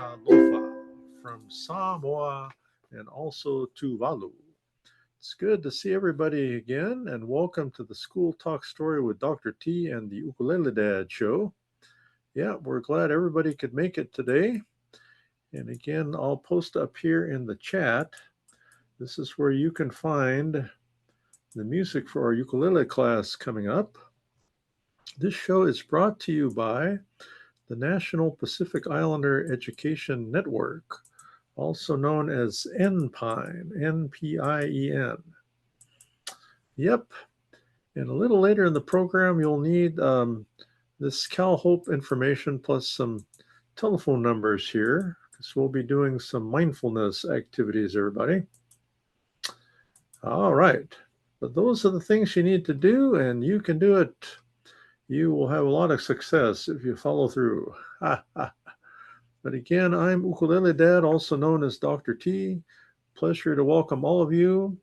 Aloha from Samoa and also Tuvalu. It's good to see everybody again, and welcome to the School Talk Story with Dr. T and the Ukulele Dad show. Yeah, we're glad everybody could make it today. And again, I'll post up here in the chat. This is where you can find the music for our ukulele class coming up. This show is brought to you by the National Pacific Islander Education Network, also known as NPINE, N-P-I-E-N. Yep, and a little later in the program, you'll need this Cal Hope information plus some telephone numbers here, because we'll be doing some mindfulness activities, everybody. All right, but those are the things you need to do, and you can do it. You will have a lot of success if you follow through. But again, I'm Ukulele Dad, also known as Dr. T. Pleasure to welcome all of you.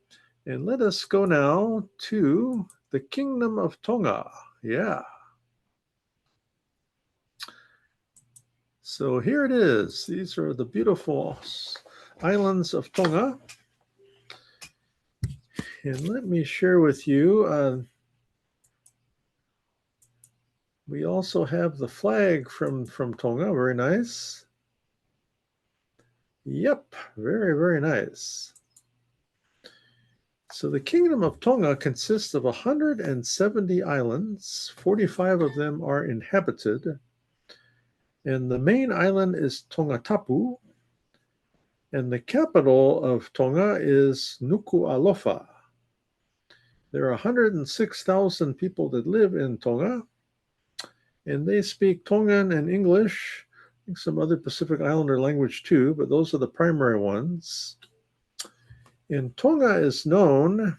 And let us go now to the Kingdom of Tonga. Yeah. So here it is. These are the beautiful islands of Tonga. And let me share with you, we also have the flag from Tonga. Very nice. Yep, very, very nice. So the Kingdom of Tonga consists of 170 islands. 45 of them are inhabited. And the main island is Tongatapu. And the capital of Tonga is Nuku'alofa. There are 106,000 people that live in Tonga. And they speak Tongan and English. I think some other Pacific Islander language too, but those are the primary ones. And Tonga is known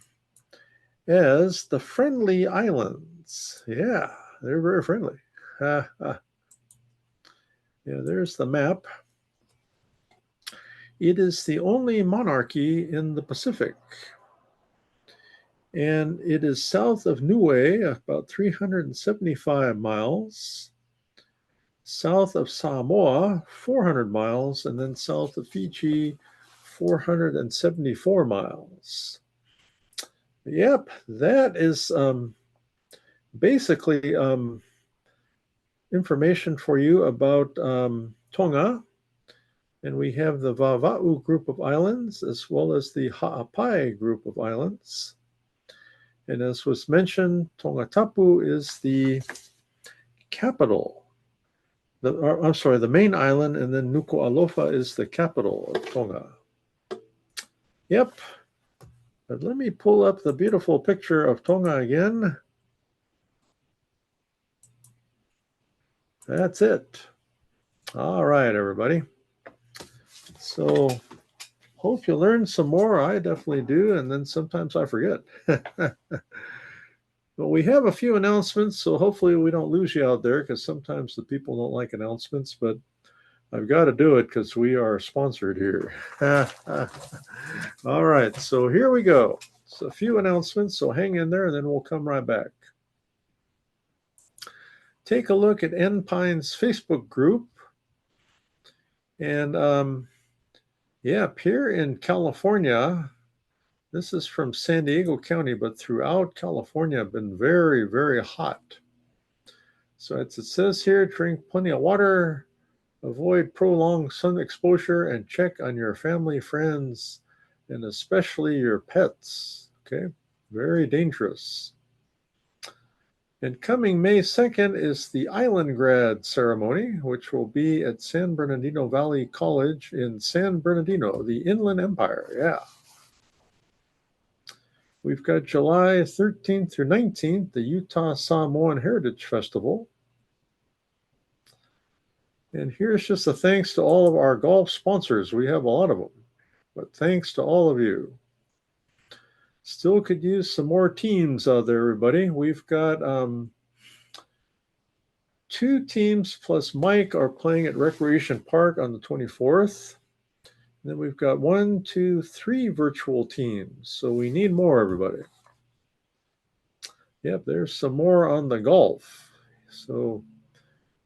as the Friendly Islands. Yeah, they're very friendly. Yeah, there's the map. It is the only monarchy in the Pacific. And it is south of Niue, about 375 miles. South of Samoa, 400 miles. And then south of Fiji, 474 miles. Yep, that is basically information for you about Tonga. And we have the Vava'u group of islands as well as the Ha'apai group of islands. And as was mentioned, Tongatapu is the capital. The main island, and then Nuku'alofa is the capital of Tonga. Yep. But let me pull up the beautiful picture of Tonga again. That's it. All right, everybody. So hope you learned some more. I definitely do, and then sometimes I forget. But we have a few announcements, so hopefully we don't lose you out there, because sometimes the people don't like announcements, but I've got to do it because we are sponsored here. All right, so here we go. So a few announcements, so hang in there, and then we'll come right back. Take a look at NPINE's Facebook group. And here in California, this is from San Diego County, but throughout California, been very, very hot. So it says here, drink plenty of water, avoid prolonged sun exposure, and check on your family, friends, and especially your pets. Okay, very dangerous. And coming May 2nd is the Island Grad ceremony, which will be at San Bernardino Valley College in San Bernardino, the Inland Empire. Yeah. We've got July 13th through 19th, the Utah Samoan Heritage Festival. And here's just a thanks to all of our golf sponsors. We have a lot of them, but thanks to all of you. Still could use some more teams out there, everybody. We've got 2 teams plus Mike are playing at Recreation Park on the 24th. And then we've got 1, 2, 3 virtual teams. So we need more, everybody. Yep, there's some more on the golf. So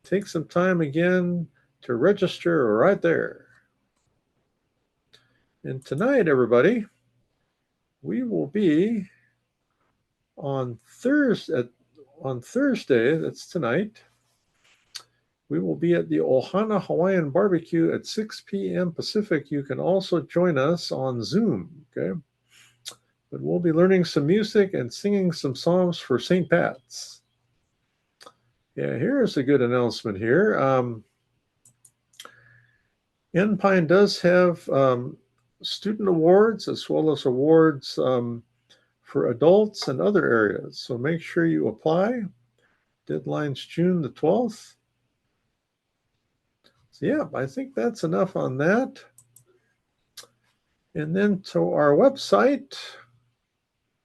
take some time again to register right there. And tonight, everybody, we will be on Thursday, that's tonight, we will be at the Ohana Hawaiian Barbecue at 6 p.m. Pacific. You can also join us on Zoom, okay? But we'll be learning some music and singing some songs for St. Pat's. Yeah, here's a good announcement here. Enpine does have student awards as well as awards for adults and other areas. So make sure you apply. Deadline's June the 12th. So yeah, I think that's enough on that. And then to our website.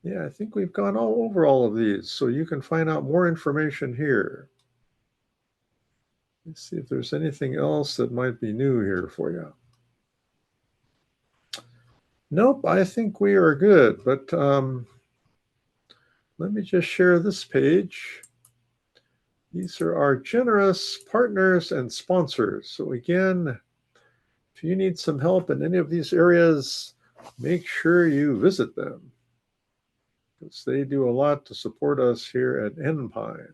Yeah, I think we've gone all over all of these. So you can find out more information here. Let's see if there's anything else that might be new here for you. Nope, I think we are good. But let me just share this page. These are our generous partners and sponsors. So again, if you need some help in any of these areas, make sure you visit them, because they do a lot to support us here at Enpine.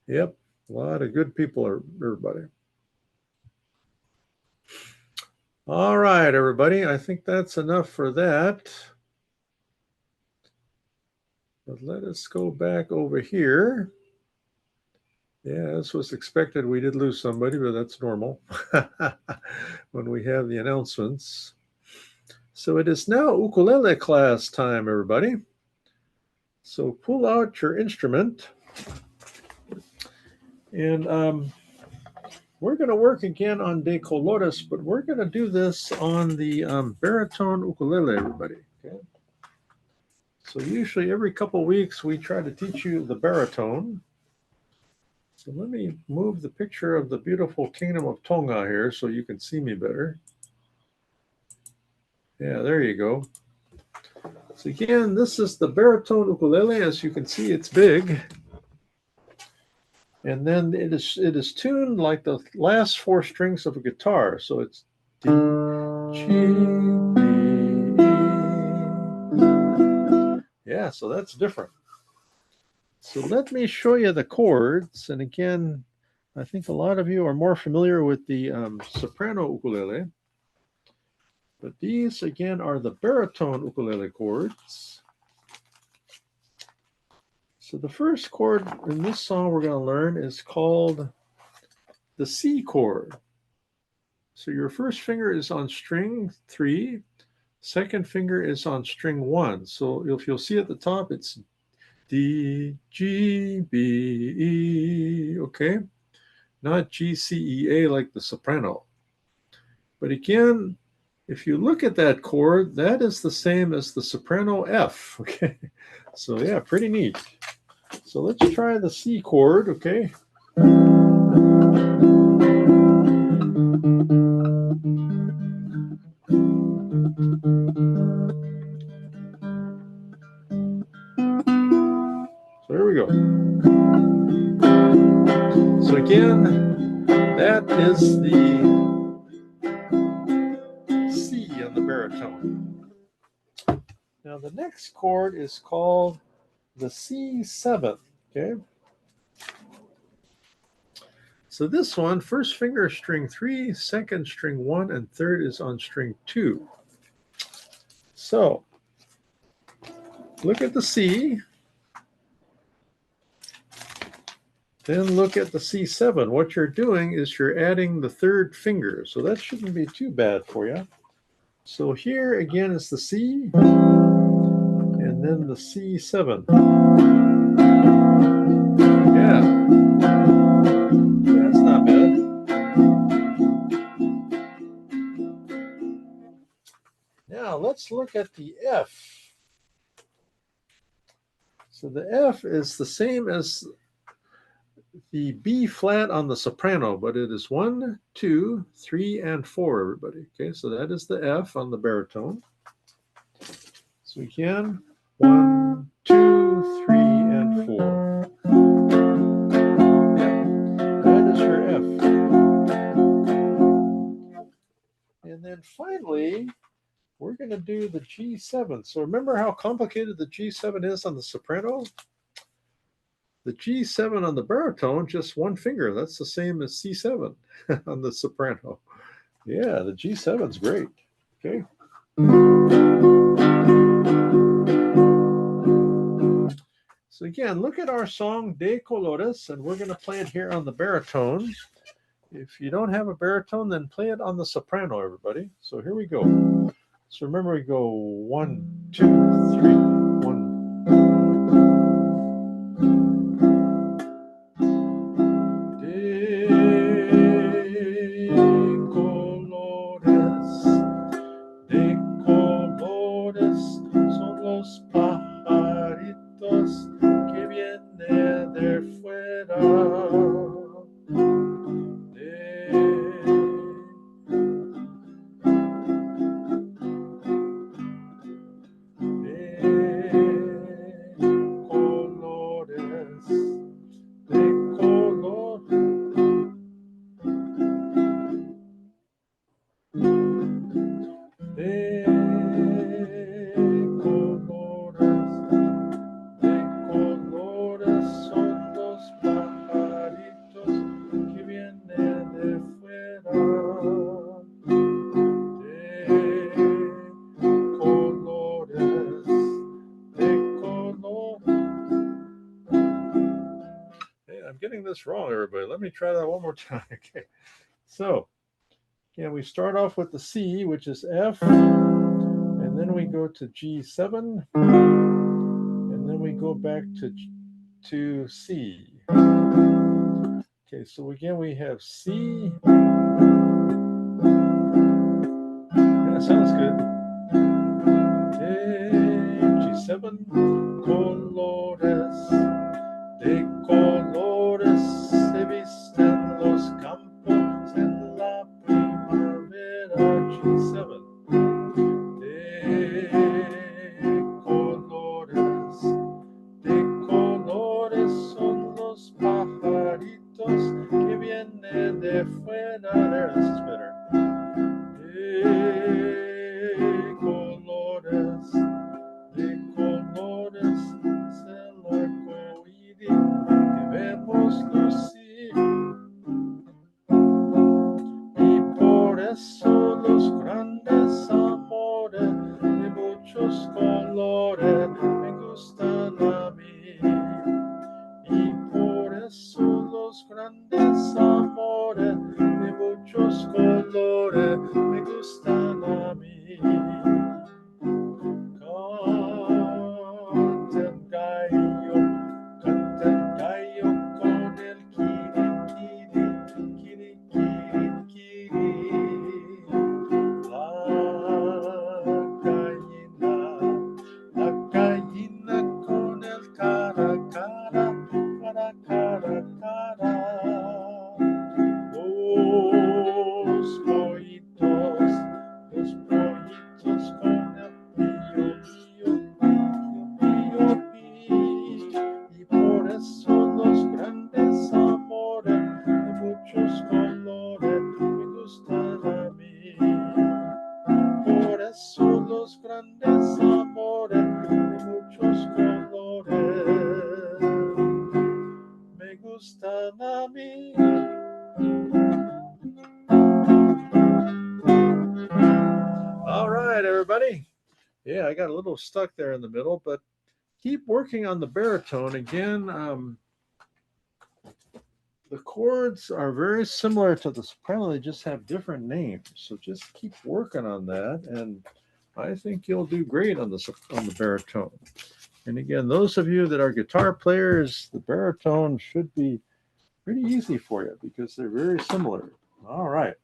Yep, a lot of good people, everybody. All right, everybody, I think that's enough for that. But let us go back over here. Yeah, this was expected. We did lose somebody, but that's normal when we have the announcements. So it is now ukulele class time, everybody. So pull out your instrument. And we're going to work again on De Colores, but we're going to do this on the baritone ukulele, everybody. Okay. So usually every couple of weeks we try to teach you the baritone. So let me move the picture of the beautiful kingdom of Tonga here so you can see me better. Yeah, there you go. So again, this is the baritone ukulele. As you can see, it's big. And then it is tuned like the last four strings of a guitar. So it's D, G, B, E. Yeah, so that's different. So let me show you the chords. And again, I think a lot of you are more familiar with the soprano ukulele. But these, again, are the baritone ukulele chords. So the first chord in this song we're going to learn is called the C chord. So your first finger is on string 3, second finger is on string 1. So if you'll see at the top, it's D, G, B, E, okay? Not G, C, E, A like the soprano. But again, if you look at that chord, that is the same as the soprano F, okay? So yeah, pretty neat. So let's try the C chord, okay? So here we go. So again, that is the C on the baritone. Now the next chord is called the C7, okay? So this one, first finger is string 3, second string 1, and third is on string 2. So look at the C. Then look at the C7. What you're doing is you're adding the third finger. So that shouldn't be too bad for you. So here again is the C, and then the C7. Yeah, that's not bad. Now let's look at the F. So the F is the same as the B flat on the soprano, but it is 1, 2, 3, and 4, everybody. Okay, so that is the F on the baritone. So again, 1, 2, 3, and 4. Yeah, that is your F. then finally, we're going to do the G7. So remember how complicated the G7 is on the soprano? The G7 on the baritone, just one finger. That's the same as C7 on the soprano. Yeah, the G7's great. Okay. So again, look at our song De Colores, and we're going to play it here on the baritone. If you don't have a baritone, then play it on the soprano, everybody. So here we go. So remember, we go 1, 2, 3, 1. De colores son los pajaritos que vienen de fuera. I'm getting this wrong, everybody. Let me try that one more time. Okay. So, again, we start off with the C, which is F, and then we go to G7, and then we go back to C. Okay, so again, we have C. That sounds good. G7, colores. De colores se visten los campos en la primavera. G7. De colores son los pajaritos que vienen de fuera. There, this is better. De colores es el arco iris que vemos lucir, y por eso los grandes amores de muchos colores me gustan a mí, y por eso los grandes amores de muchos colores me gustan a mí. Canta el gallo con el kiri, la gallina con el cara. Los pollitos con el pío, y por eso los grandes amores de muchos colores me gustan a mí. Por eso los grandes amores de muchos colores me gustan a mí. All right, everybody. Yeah, I got a little stuck there in the middle, but keep working on the baritone. Again, the chords are very similar to the soprano. They just have different names. So just keep working on that, and I think you'll do great on the baritone. And again, those of you that are guitar players, the baritone should be pretty easy for you because they're very similar. All right.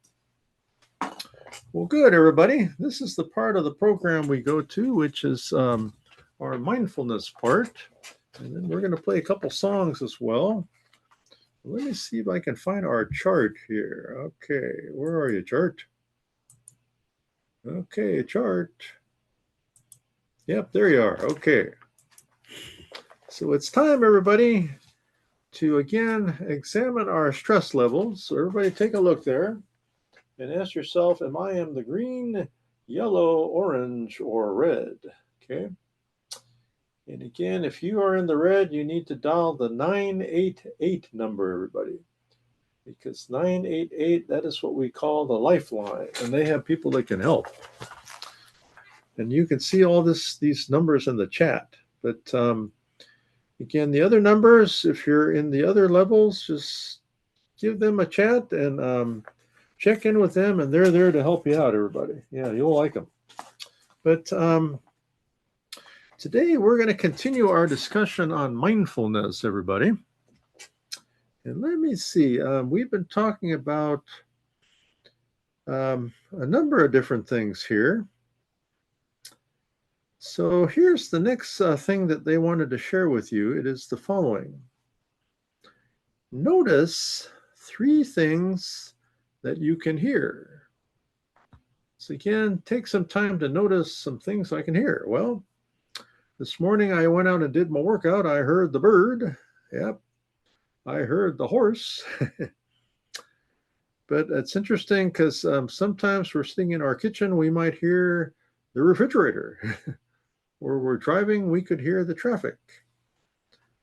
Well, good, everybody. This is the part of the program we go to, which is our mindfulness part. And then we're going to play a couple songs as well. Let me see if I can find our chart here. Okay, where are you, chart? Okay, chart. Yep, there you are. Okay. So it's time, everybody, to again examine our stress levels. So everybody take a look there. and ask yourself, am I in the green, yellow, orange, or red? Okay. And again, if you are in the red, you need to dial the 988 number, everybody. Because 988, that is what we call the lifeline, and they have people that can help. And you can see all these numbers in the chat. But again, the other numbers, if you're in the other levels, just give them a chat and check in with them, and they're there to help you out, everybody. Yeah, you'll like them. But today we're going to continue our discussion on mindfulness, everybody. And let me see. We've been talking about a number of different things here. So here's the next thing that they wanted to share with you. It is the following. Notice 3 things that you can hear. So again, take some time to notice some things I can hear. Well, this morning I went out and did my workout. I heard the bird. Yep. I heard the horse. But it's interesting because sometimes we're sitting in our kitchen, we might hear the refrigerator. Or we're driving, we could hear the traffic.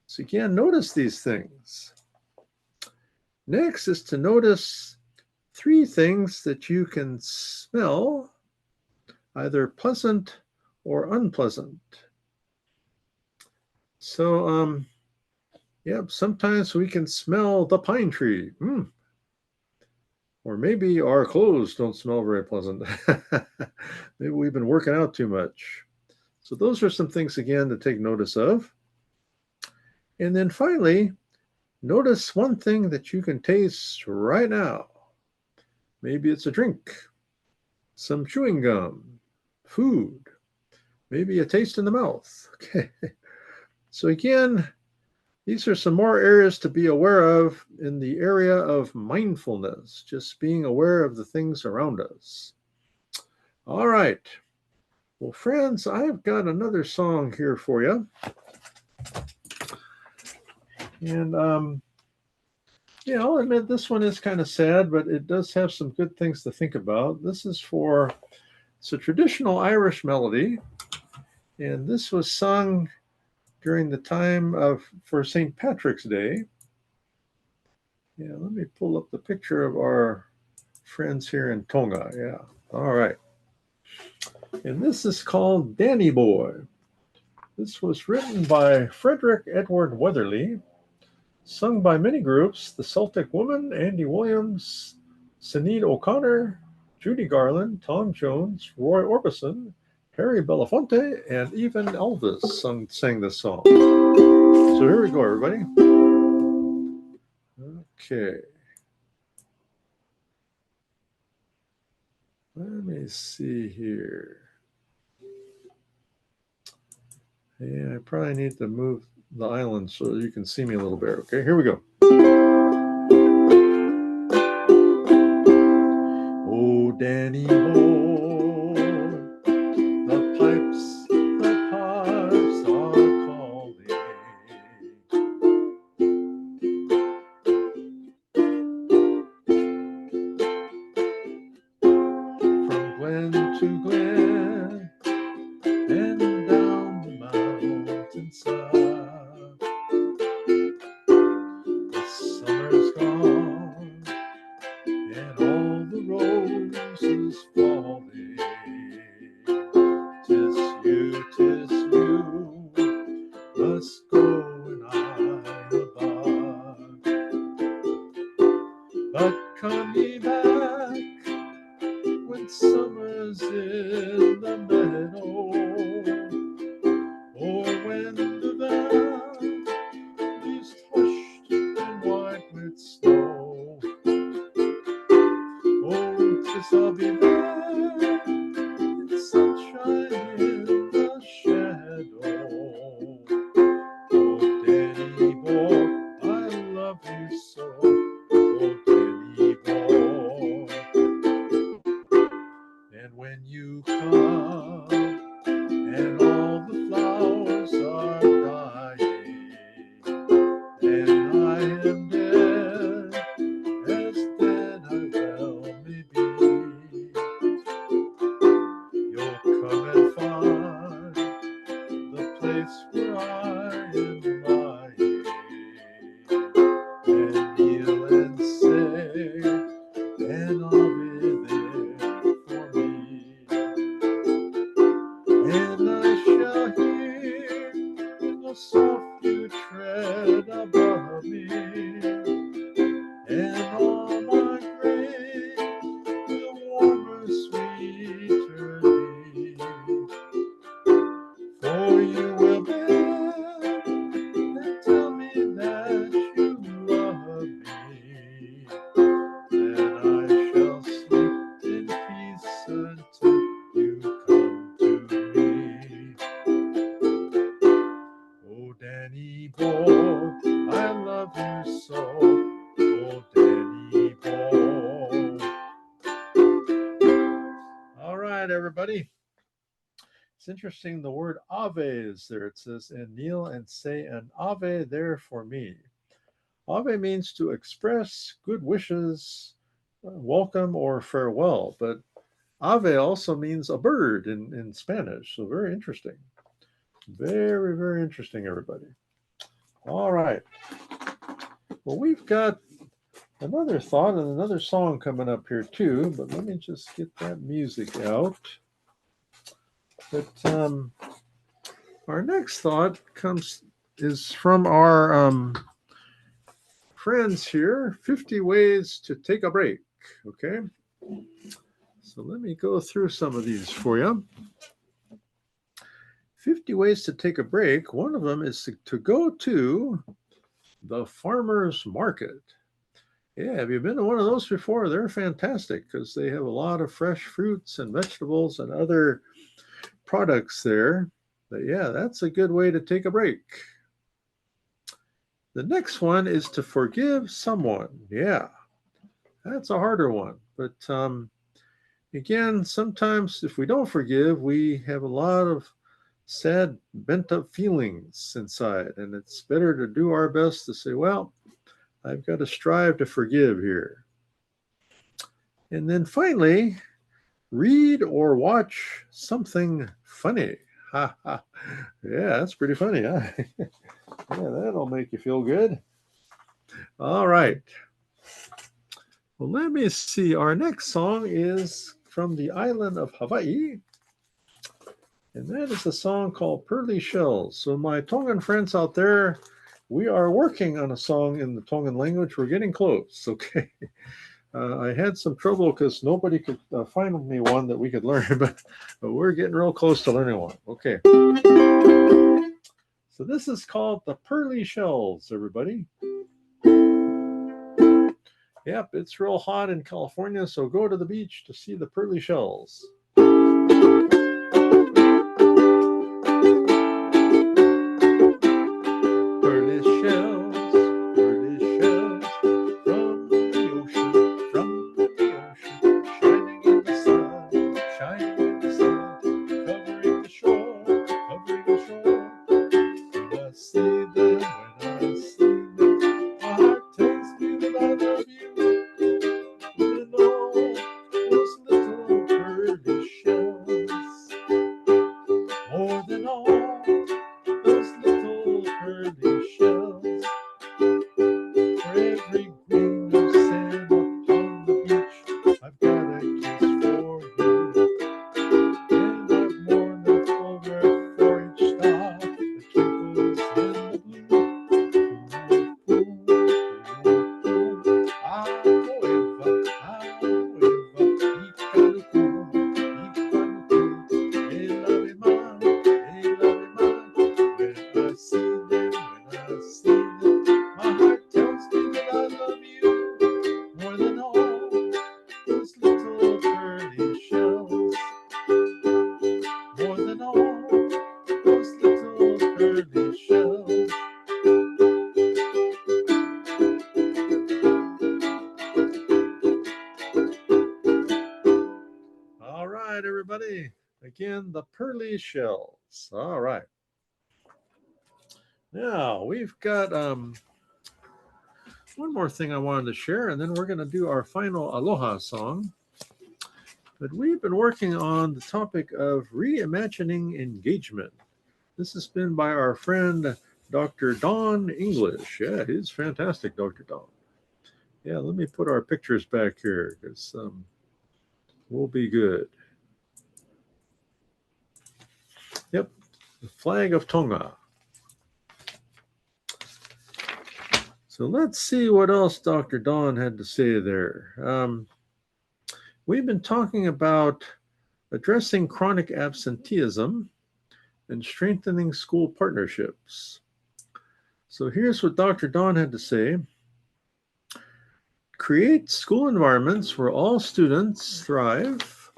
So again, notice these things. Next is to notice 3 things that you can smell, either pleasant or unpleasant. So, sometimes we can smell the pine tree. Or maybe our clothes don't smell very pleasant. Maybe we've been working out too much. So those are some things, again, to take notice of. And then finally, notice one thing that you can taste right now. Maybe it's a drink, some chewing gum, food, maybe a taste in the mouth. Okay. So again, these are some more areas to be aware of in the area of mindfulness, just being aware of the things around us. All right. Well, friends, I've got another song here for you. And I'll admit this one is kind of sad, but it does have some good things to think about. It's a traditional Irish melody, and this was sung during the time for St. Patrick's Day. Yeah, let me pull up the picture of our friends here in Tonga. Yeah, all right. And this is called Danny Boy. This was written by Frederick Edward Weatherly, sung by many groups: the Celtic Woman, Andy Williams, Sinead O'Connor, Judy Garland, Tom Jones, Roy Orbison, Harry Belafonte, and even Elvis sang this song. So here we go, everybody. Okay. Let me see here. Yeah, I probably need to move the island so you can see me a little bit. Okay, here we go. Oh, Danny boy, the pipes are calling. From glen to glen and down the mountainside. The summer's gone and all the roses falling. 'Tis you must go and I abide. But come ye back when summer's in the meadow, or when the valley's hushed and white with snow. Oh, 'tis I'll be there in the sunshine, in the shadow. Oh, Danny boy, I love you so. Oh, Danny boy. And when you come and all the flowers are dying, and I am dead, as dead I well may be, right, everybody. It's interesting. The word ave is there. It says, and kneel and say an ave there for me. Ave means to express good wishes, welcome, or farewell. But ave also means a bird in Spanish. So very interesting. Very, very interesting, everybody. All right. Well, we've got another thought and another song coming up here, too. But let me just get that music out. But our next thought is from our friends here, 50 ways to take a break. Okay. So let me go through some of these for you. 50 ways to take a break. One of them is to go to the farmer's market. Yeah, have you been to one of those before? They're fantastic because they have a lot of fresh fruits and vegetables and other products there. But yeah, that's a good way to take a break. The next one is to forgive someone. Yeah, that's a harder one. But again, sometimes if we don't forgive, we have a lot of sad, bent up feelings inside. And it's better to do our best to say, well, I've got to strive to forgive here. And then finally, read or watch something funny. Ha ha. Yeah, that's pretty funny, huh? Yeah, that'll make you feel good. All right. Well, let me see. Our next song is from the island of Hawaii. And that is a song called Pearly Shells. So my Tongan friends out there, we are working on a song in the Tongan language. We're getting close, okay? I had some trouble because nobody could find me one that we could learn, but we're getting real close to learning one. Okay. So this is called the Pearly Shells, everybody. Yep, it's real hot in California, so go to the beach to see the pearly shells. Pearly shells, from the ocean, shining in the sun, covering the shore. When I see them, my heart tells me that I love you. With all those little pearly shells, more than all those little pearly shells. For every grain of sand upon the beach, I've got a kiss for you. And I've more than over for each star that twinkles in the blue. All right, everybody. Again, the pearly shells. All right. Now we've got one more thing I wanted to share, and then we're going to do our final Aloha song. But we've been working on the topic of reimagining engagement. This has been by our friend Dr. Don English. Yeah, he's fantastic, Dr. Don. Yeah, let me put our pictures back here because we'll be good. Yep, the flag of Tonga. So let's see what else Dr. Don had to say there. We've been talking about addressing chronic absenteeism and strengthening school partnerships. So here's what Dr. Don had to say. Create school environments where all students thrive.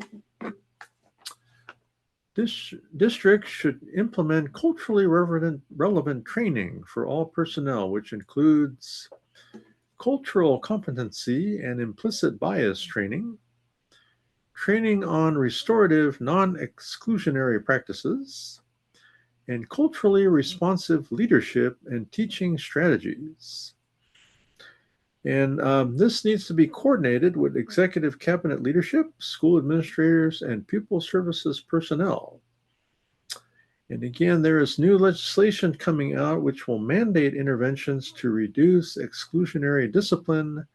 Districts should implement culturally relevant training for all personnel, which includes cultural competency and implicit bias training, training on restorative, non-exclusionary practices, and culturally responsive leadership and teaching strategies. And this needs to be coordinated with executive cabinet leadership, school administrators, and pupil services personnel. And again, there is new legislation coming out which will mandate interventions to reduce exclusionary discipline.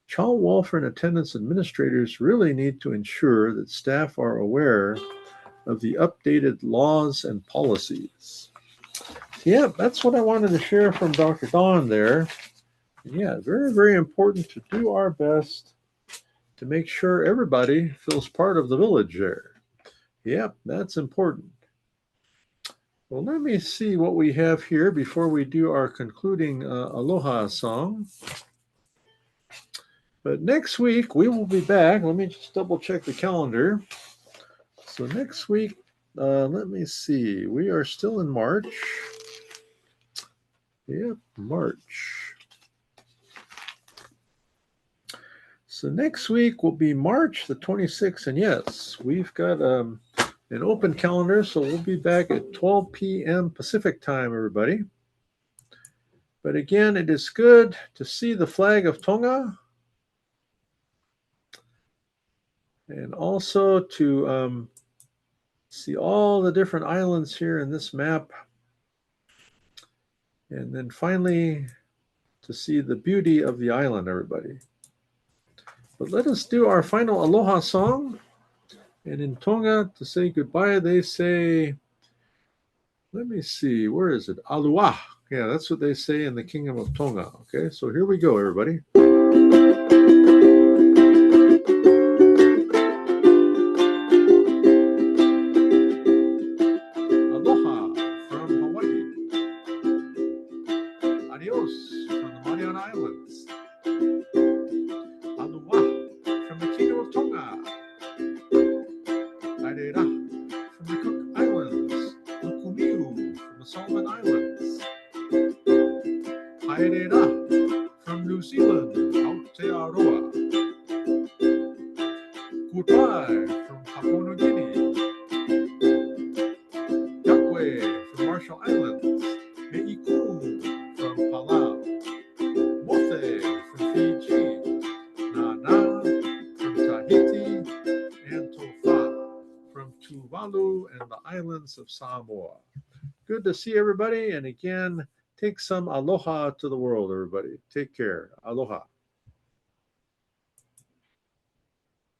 Child welfare and attendance administrators really need to ensure that staff are aware of the updated laws and policies. Yeah, that's what I wanted to share from Dr. Don there. Yeah, very, very important to do our best to make sure everybody feels part of the village there. Yep, that's important. Well, let me see what we have here before we do our concluding Aloha song. But next week we will be back. Let me just double check the calendar. So next week, let me see. We are still in March. Yep, March. So next week will be March the 26th. And yes, we've got an open calendar. So we'll be back at 12 p.m. Pacific time, everybody. But again, it is good to see the flag of Tonga. And also to see all the different islands here in this map. And then finally, to see the beauty of the island, everybody. But let us do our final Aloha song. And in Tonga, to say goodbye, they say, let me see, where is it? Aloha. Yeah, that's what they say in the Kingdom of Tonga. Okay, so here we go, everybody. Aloha from Hawaii. Adios from the Mariana Islands. Aloha from the Kingdom of Tonga. Airera from the Cook Islands. Ukumiu from the Solomon Islands. Airera from New Zealand. Aotearoa. Goodbye from Papua New Guinea. Yakwe from Marshall Islands. Me'iku from Palau. Mothe from Fiji. Nana from Tahiti. And Tofa from Tuvalu and the islands of Samoa. Good to see everybody. And again, take some aloha to the world, everybody. Take care. Aloha.